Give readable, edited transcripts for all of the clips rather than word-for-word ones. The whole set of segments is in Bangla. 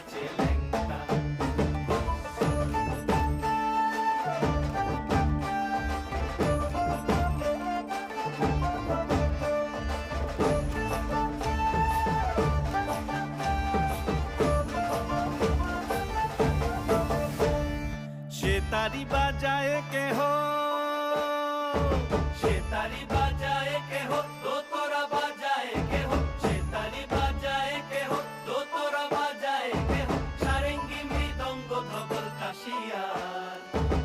নাচে ল্যাংটা। সেতারি বাজায় কেহ, সেতারি বাজায় কেহ, দোতরা বাজায় কেহ, সেতারি বাজায় কেহ, দোতরা বাজায় কেহ, সারেঙ্গি মৃদঙ্গ ধবল কাশিয়ার।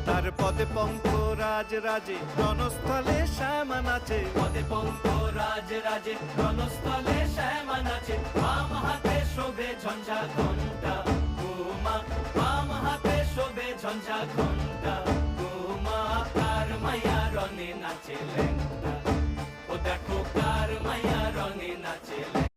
তার পদে পঙ্ক রাজ রাজে, রণস্থলে শ্যামা নাচে। পদে পঙ্ক রাজ রাজে, রণস্থলে শ্যামা নাচে। বাম হাতে শোভে ঝঞ্ঝা ঘণ্টা ঘুমা, বাম হাতে শোভে ঝঞ্ঝা ঘণ্টা ঘুমা। কার মাইয়া রঙে নাচে ল্যাংটা, ও দেখো কার মাইয়া রঙে নাচে ল্যাংটা।